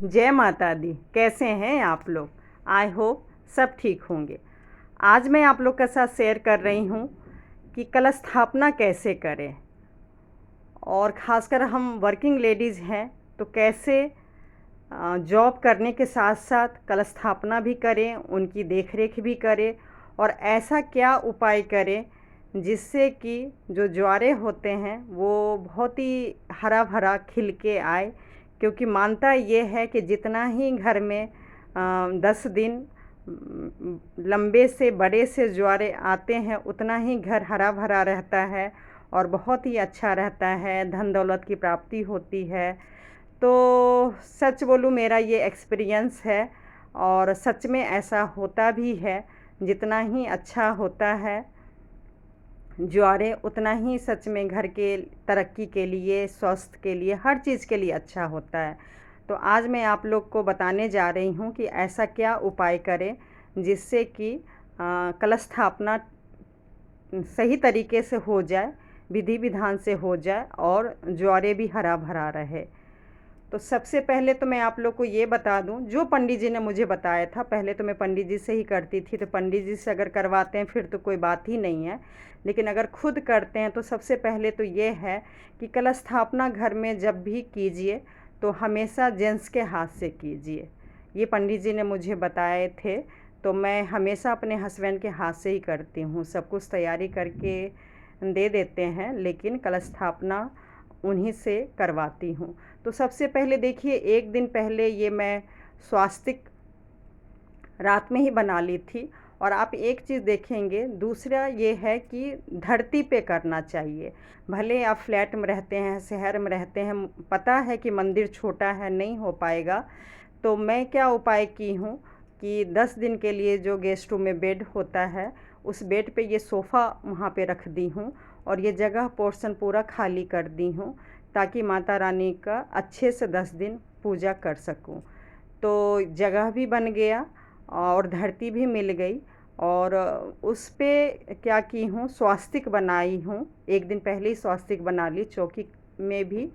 जय माता दी। कैसे हैं आप लोग? आई होप सब ठीक होंगे। आज मैं आप लोग के साथ शेयर कर रही हूँ कि कलश स्थापना कैसे करें, और ख़ासकर हम वर्किंग लेडीज़ हैं तो कैसे जॉब करने के साथ साथ कलश स्थापना भी करें, उनकी देखरेख भी करें, और ऐसा क्या उपाय करें जिससे कि जो ज्वारे होते हैं वो बहुत ही हरा भरा खिल के आए। क्योंकि मानता ये है कि जितना ही घर में 10 दिन लंबे से बड़े से ज्वारे आते हैं उतना ही घर हरा भरा रहता है और बहुत ही अच्छा रहता है, धन दौलत की प्राप्ति होती है। तो सच बोलूँ, मेरा ये एक्सपीरियंस है और सच में ऐसा होता भी है। जितना ही अच्छा होता है ज्वारे, उतना ही सच में घर के तरक्की के लिए, स्वास्थ्य के लिए, हर चीज़ के लिए अच्छा होता है। तो आज मैं आप लोग को बताने जा रही हूँ कि ऐसा क्या उपाय करें जिससे कि कलश स्थापना सही तरीके से हो जाए, विधि विधान से हो जाए और ज्वारे भी हरा भरा रहे। तो सबसे पहले तो मैं आप लोग को ये बता दूं, जो पंडित जी ने मुझे बताया था, पहले तो मैं पंडित जी से ही करती थी, तो पंडित जी से अगर करवाते हैं फिर तो कोई बात ही नहीं है। लेकिन अगर खुद करते हैं तो सबसे पहले तो ये है कि कलश स्थापना घर में जब भी कीजिए तो हमेशा जेंट्स के हाथ से कीजिए। ये पंडित जी ने मुझे बताए थे, तो मैं हमेशा अपने हस्बैंड के हाथ से ही करती हूँ। सब कुछ तैयारी करके दे देते हैं, लेकिन कलश स्थापना उन्हीं से करवाती हूँ। तो सबसे पहले देखिए, एक दिन पहले ये मैं स्वास्तिक रात में ही बना ली थी। और आप एक चीज़ देखेंगे, दूसरा ये है कि धरती पे करना चाहिए। भले आप फ्लैट में रहते हैं, शहर में रहते हैं, पता है कि मंदिर छोटा है, नहीं हो पाएगा। तो मैं क्या उपाय की हूँ कि 10 दिन के लिए जो गेस्ट रूम में बेड होता है, उस बेड पे ये सोफ़ा वहाँ पे रख दी हूँ और ये जगह पोर्शन पूरा खाली कर दी हूँ, ताकि माता रानी का अच्छे से 10 दिन पूजा कर सकूँ। तो जगह भी बन गया और धरती भी मिल गई। और उस पे क्या की हूँ, स्वास्तिक बनाई हूँ। एक दिन पहले ही स्वास्तिक बना ली, चौकी में भी,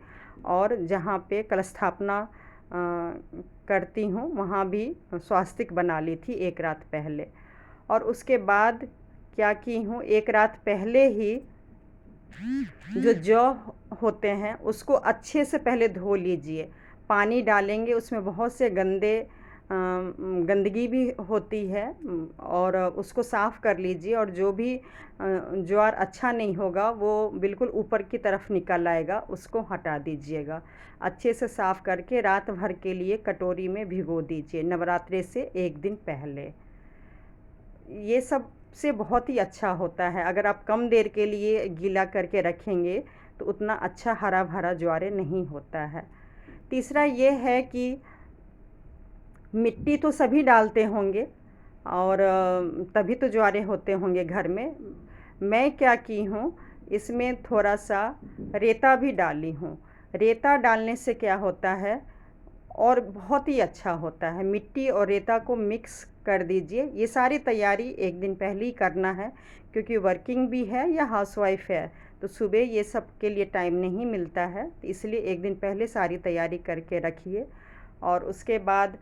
और जहाँ पे कलश स्थापना करती हूँ वहाँ भी स्वास्तिक बना ली थी एक रात पहले। और उसके बाद क्या की हूँ, एक रात पहले ही जो जौ होते हैं उसको अच्छे से पहले धो लीजिए। पानी डालेंगे, उसमें बहुत से गंदगी भी होती है, और उसको साफ़ कर लीजिए। और जो भी ज्वार अच्छा नहीं होगा वो बिल्कुल ऊपर की तरफ निकल आएगा, उसको हटा दीजिएगा। अच्छे से साफ़ करके रात भर के लिए कटोरी में भिगो दीजिए, नवरात्रि से एक दिन पहले। ये सब से बहुत ही अच्छा होता है। अगर आप कम देर के लिए गीला करके रखेंगे तो उतना अच्छा हरा भरा ज्वारे नहीं होता है। तीसरा ये है कि मिट्टी तो सभी डालते होंगे और तभी तो ज्वारे होते होंगे घर में। मैं क्या की हूँ, इसमें थोड़ा सा रेता भी डाली हूँ। रेता डालने से क्या होता है और बहुत ही अच्छा होता है। मिट्टी और रेता को मिक्स कर दीजिए। ये सारी तैयारी एक दिन पहले ही करना है, क्योंकि वर्किंग भी है या हाउसवाइफ है तो सुबह ये सब के लिए टाइम नहीं मिलता है। तो इसलिए एक दिन पहले सारी तैयारी करके रखिए। और उसके बाद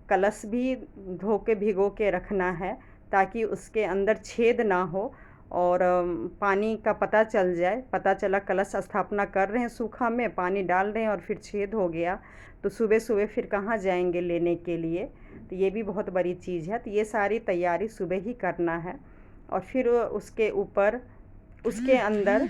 कलश भी धो के भिगो के रखना है, ताकि उसके अंदर छेद ना हो और पानी का पता चल जाए। पता चला कलश स्थापना कर रहे हैं, सूखा में पानी डाल रहे हैं और फिर छेद हो गया, तो सुबह सुबह फिर कहाँ जाएंगे लेने के लिए। तो ये भी बहुत बड़ी चीज़ है। तो ये सारी तैयारी सुबह ही करना है। और फिर उसके ऊपर, उसके अंदर,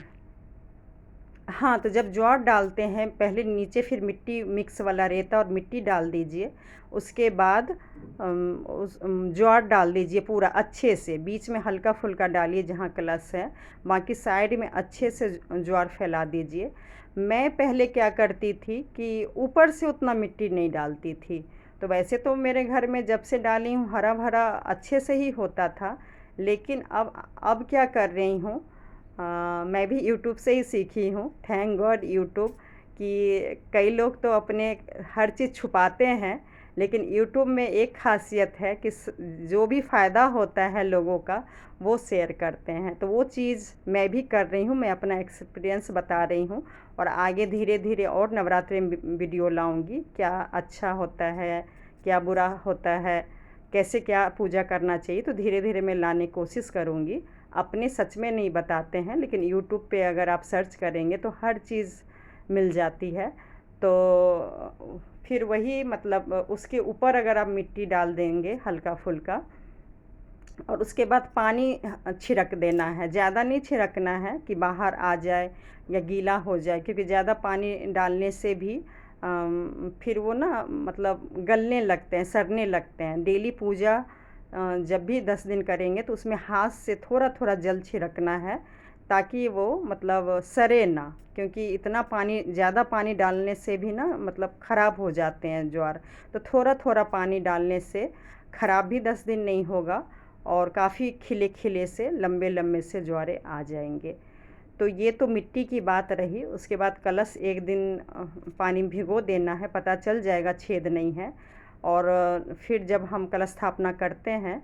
हाँ, तो जब ज्वार डालते हैं पहले नीचे, फिर मिट्टी मिक्स वाला रेता और मिट्टी डाल दीजिए। उसके बाद उस ज्वार डाल दीजिए पूरा अच्छे से। बीच में हल्का फुल्का डालिए जहाँ कलश है, बाकी साइड में अच्छे से ज्वार फैला दीजिए। मैं पहले क्या करती थी कि ऊपर से उतना मिट्टी नहीं डालती थी। तो वैसे तो मेरे घर में जब से डाली हूँ हरा भरा अच्छे से ही होता था। लेकिन अब क्या कर रही हूँ, मैं भी यूट्यूब से ही सीखी हूँ। थैंक गॉड यूट्यूब कि कई लोग तो अपने हर चीज़ छुपाते हैं, लेकिन यूट्यूब में एक ख़ासियत है कि जो भी फ़ायदा होता है लोगों का वो शेयर करते हैं, तो वो चीज़ मैं भी कर रही हूँ। मैं अपना एक्सपीरियंस बता रही हूँ और आगे धीरे धीरे और नवरात्रि में वीडियो लाऊंगी, क्या अच्छा होता है, क्या बुरा होता है, कैसे क्या पूजा करना चाहिए, तो धीरे धीरे मैं लाने की कोशिश करूँगी। अपने सच में नहीं बताते हैं, लेकिन यूट्यूब पे अगर आप सर्च करेंगे तो हर चीज़ मिल जाती है। तो फिर वही मतलब उसके ऊपर अगर आप मिट्टी डाल देंगे हल्का फुल्का, और उसके बाद पानी छिड़क देना है, ज़्यादा नहीं छिड़कना है कि बाहर आ जाए या गीला हो जाए, क्योंकि ज़्यादा पानी डालने से भी फिर वो ना मतलब गलने लगते हैं, सड़ने लगते हैं। डेली पूजा जब भी 10 दिन करेंगे तो उसमें हाथ से थोड़ा थोड़ा जल छिड़कना है, ताकि वो मतलब सड़े ना, क्योंकि इतना पानी ज़्यादा पानी डालने से भी ना मतलब ख़राब हो जाते हैं ज्वार। तो थोड़ा थोड़ा पानी डालने से ख़राब भी 10 दिन नहीं होगा और काफ़ी खिले खिले से लंबे लंबे से ज्वारे आ जाएंगे। तो ये तो मिट्टी की बात रही। उसके बाद कलश एक दिन पानी में भिगो देना है, पता चल जाएगा छेद नहीं है। और फिर जब हम कलश स्थापना करते हैं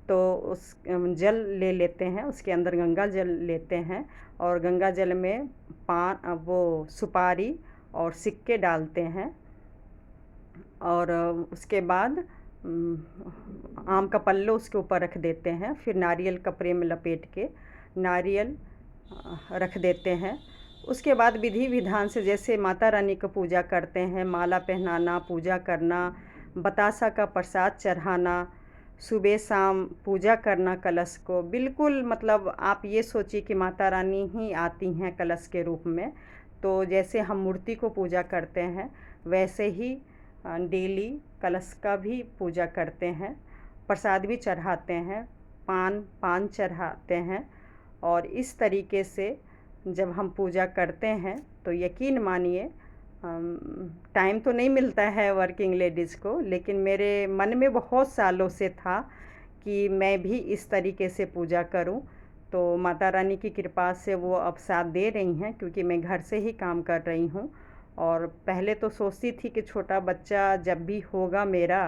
तो उस जल ले लेते हैं, उसके अंदर गंगा जल लेते हैं और गंगा जल में पान वो सुपारी और सिक्के डालते हैं। और उसके बाद आम का पल्लो उसके ऊपर रख देते हैं, फिर नारियल कपड़े में लपेट के नारियल रख देते हैं। उसके बाद विधि विधान से जैसे माता रानी को पूजा करते हैं, माला पहनाना, पूजा करना, बतासा का प्रसाद चढ़ाना, सुबह शाम पूजा करना कलश को, बिल्कुल मतलब आप ये सोचिए कि माता रानी ही आती हैं कलश के रूप में। तो जैसे हम मूर्ति को पूजा करते हैं वैसे ही डेली कलश का भी पूजा करते हैं, प्रसाद भी चढ़ाते हैं, पान चढ़ाते हैं। और इस तरीके से जब हम पूजा करते हैं तो यकीन मानिए टाइम तो नहीं मिलता है वर्किंग लेडीज़ को, लेकिन मेरे मन में बहुत सालों से था कि मैं भी इस तरीके से पूजा करूं। तो माता रानी की कृपा से वो अब साथ दे रही हैं, क्योंकि मैं घर से ही काम कर रही हूं। और पहले तो सोचती थी कि छोटा बच्चा जब भी होगा मेरा,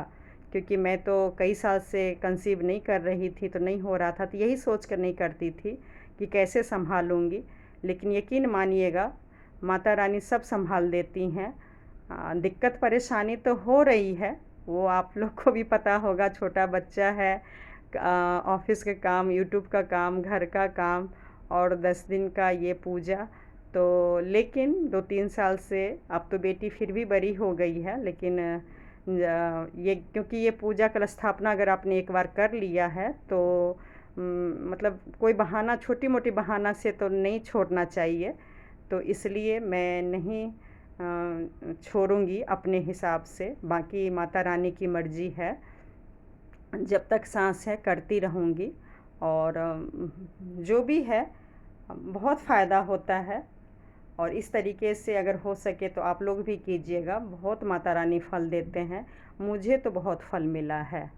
क्योंकि मैं तो कई साल से कंसीव नहीं कर रही थी तो नहीं हो रहा था, तो यही सोच कर नहीं करती थी कि कैसे संभालूंगी। लेकिन यकीन मानिएगा माता रानी सब संभाल देती हैं। दिक्कत परेशानी तो हो रही है, वो आप लोग को भी पता होगा, छोटा बच्चा है, ऑफिस का काम, यूट्यूब का काम, घर का काम और 10 दिन का ये पूजा। तो लेकिन 2-3 साल से अब तो बेटी फिर भी बड़ी हो गई है, लेकिन ये क्योंकि ये पूजा कलश स्थापना अगर आपने एक बार कर लिया है तो मतलब कोई बहाना, छोटी मोटी बहाना से तो नहीं छोड़ना चाहिए। तो इसलिए मैं नहीं छोड़ूंगी अपने हिसाब से। बाकी माता रानी की मर्जी है, जब तक सांस है करती रहूँगी। और जो भी है बहुत फ़ायदा होता है। और इस तरीके से अगर हो सके तो आप लोग भी कीजिएगा, बहुत माता रानी फल देते हैं। मुझे तो बहुत फल मिला है।